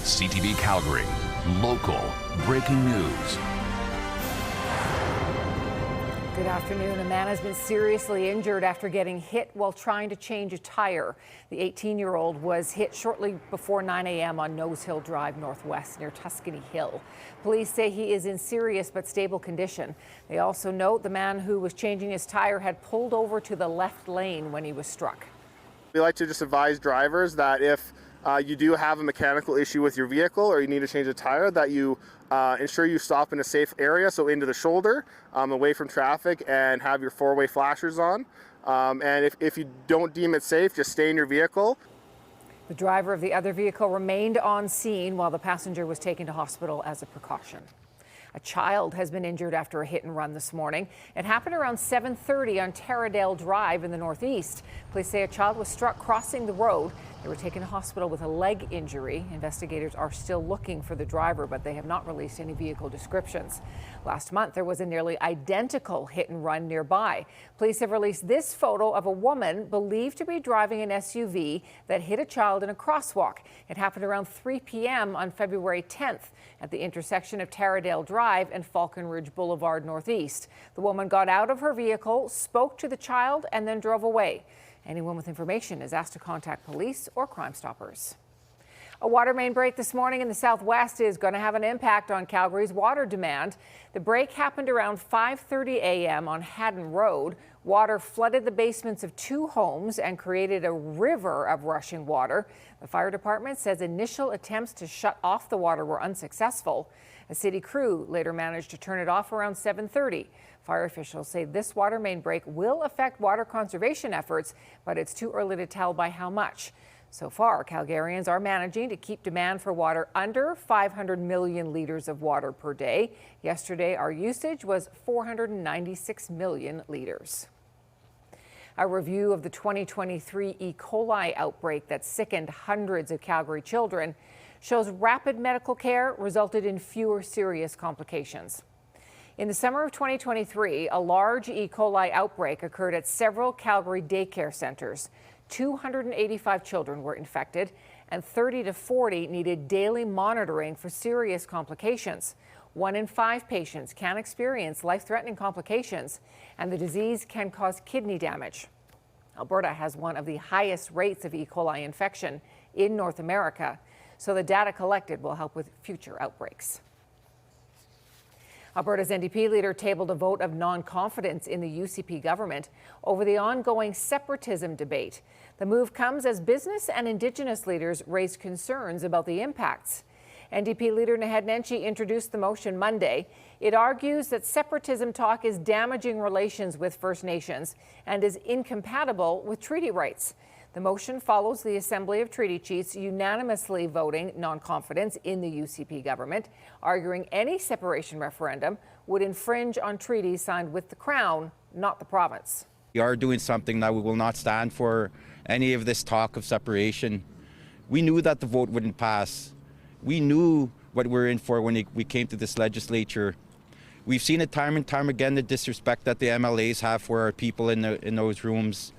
CTV Calgary, local breaking news. Good afternoon. A man has been seriously injured after getting hit while trying to change a tire. The 18-year-old was hit shortly before 9 a.m. on Nose Hill Drive Northwest near Tuscany Hill. Police say he is in serious but stable condition. They also note the man who was changing his tire had pulled over to the left lane when he was struck. We like to just advise drivers that if you do have a mechanical issue with your vehicle or you need to change a tire, that you ensure you stop in a safe area, so into the shoulder, away from traffic, and have your four-way flashers on. And if you don't deem it safe, just stay in your vehicle. The driver of the other vehicle remained on scene while the passenger was taken to hospital as a precaution. A child has been injured after a hit and run this morning. It happened around 7:30 on Taradale Drive in the northeast. Police say a child was struck crossing the road. They were taken to hospital with a leg injury. Investigators are still looking for the driver, but they have not released any vehicle descriptions. Last month, there was a nearly identical hit and run nearby. Police have released this photo of a woman believed to be driving an SUV that hit a child in a crosswalk. It happened around 3 p.m. on February 10th at the intersection of Taradale Drive and Falcon Ridge Boulevard Northeast. The woman got out of her vehicle, spoke to the child, and then drove away. Anyone with information is asked to contact police or Crime Stoppers. A water main break this morning in the southwest is going to have an impact on Calgary's water demand. The break happened around 5:30 a.m. on Haddon Road. Water flooded the basements of 2 homes and created a river of rushing water. The fire department says initial attempts to shut off the water were unsuccessful. A city crew later managed to turn it off around 7:30. Fire officials say this water main break will affect water conservation efforts, but it's too early to tell by how much. So far, Calgarians are managing to keep demand for water under 500 million liters of water per day. Yesterday, our usage was 496 million liters. A review of the 2023 E. coli outbreak that sickened hundreds of Calgary children shows rapid medical care resulted in fewer serious complications. In the summer of 2023, a large E. coli outbreak occurred at several Calgary daycare centers. 285 children were infected, and 30 to 40 needed daily monitoring for serious complications. 1 in 5 patients can experience life-threatening complications, and the disease can cause kidney damage. Alberta has one of the highest rates of E. coli infection in North America, so the data collected will help with future outbreaks. Alberta's NDP leader tabled a vote of non-confidence in the UCP government over the ongoing separatism debate. The move comes as business and Indigenous leaders raised concerns about the impacts. NDP leader Naheed Nenshi introduced the motion Monday. It argues that separatism talk is damaging relations with First Nations and is incompatible with treaty rights. The motion follows the Assembly of Treaty Chiefs unanimously voting non-confidence in the UCP government, arguing any separation referendum would infringe on treaties signed with the Crown, not the province. We are doing something that we will not stand for any of this talk of separation. We knew that the vote wouldn't pass. We knew what we were in for when we came to this legislature. We've seen it time and time again, the disrespect that the MLAs have for our people in those rooms.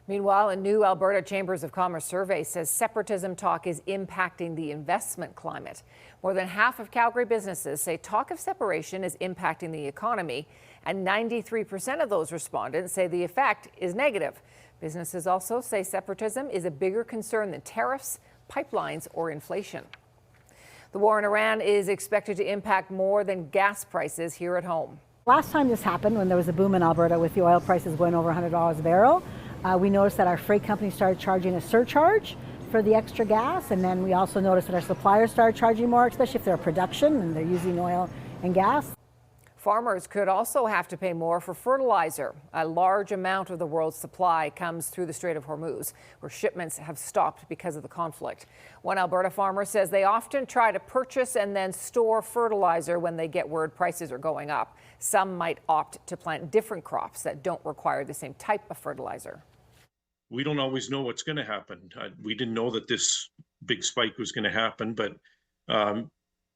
Meanwhile, a new Alberta Chambers of Commerce survey says separatism talk is impacting the investment climate. More than half of Calgary businesses say talk of separation is impacting the economy, and 93% of those respondents say the effect is negative. Businesses also say separatism is a bigger concern than tariffs, pipelines, or inflation. The war in Iran is expected to impact more than gas prices here at home. Last time this happened, when there was a boom in Alberta with the oil prices going over $100 a barrel, we noticed that our freight company started charging a surcharge for the extra gas, and then we also noticed that our suppliers started charging more, especially if they're production and they're using oil and gas. Farmers could also have to pay more for fertilizer. A large amount of the world's supply comes through the Strait of Hormuz, where shipments have stopped because of the conflict. One Alberta farmer says they often try to purchase and then store fertilizer when they get word prices are going up. Some might opt to plant different crops that don't require the same type of fertilizer. We don't always know what's going to happen. We didn't know that this big spike was going to happen, but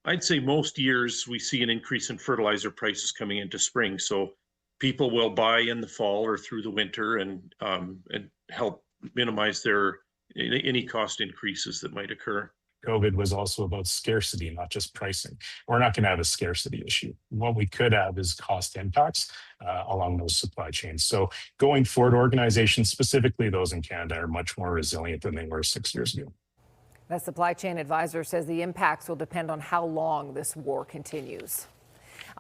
I'd say most years we see an increase in fertilizer prices coming into spring. So people will buy in the fall or through the winter and help minimize any cost increases that might occur. COVID was also about scarcity, not just pricing. We're not going to have a scarcity issue. What we could have is cost impacts along those supply chains. So going forward, organizations, specifically those in Canada, are much more resilient than they were 6 years ago. The supply chain advisor says the impacts will depend on how long this war continues.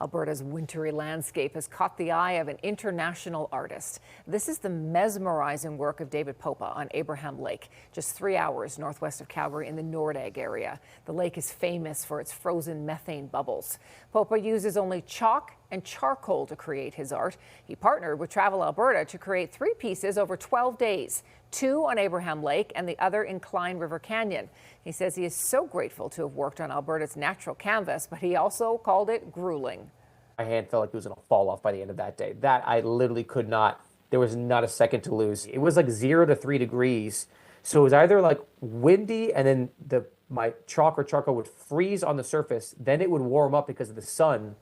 Alberta's wintry landscape has caught the eye of an international artist. This is the mesmerizing work of David Popa on Abraham Lake, just 3 hours northwest of Calgary in the Nordegg area. The lake is famous for its frozen methane bubbles. Popa uses only chalk and charcoal to create his art. He partnered with Travel Alberta to create 3 pieces over 12 days, 2 on Abraham Lake and the other in Klein River Canyon. He says he is so grateful to have worked on Alberta's natural canvas, but he also called it grueling. My hand felt like it was going to fall off by the end of that day. That I literally could not, there was not a second to lose. It was like 0 to 3 degrees. So it was either like windy and then my chalk or charcoal would freeze on the surface. Then it would warm up because of the sun.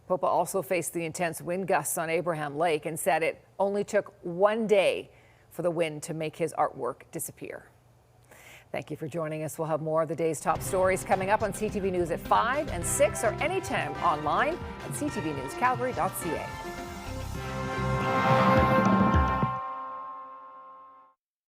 Popa also faced the intense wind gusts on Abraham Lake and said it only took 1 day for the wind to make his artwork disappear. Thank you for joining us. We'll have more of the day's top stories coming up on CTV News at 5 and 6 or anytime online at ctvnewscalgary.ca.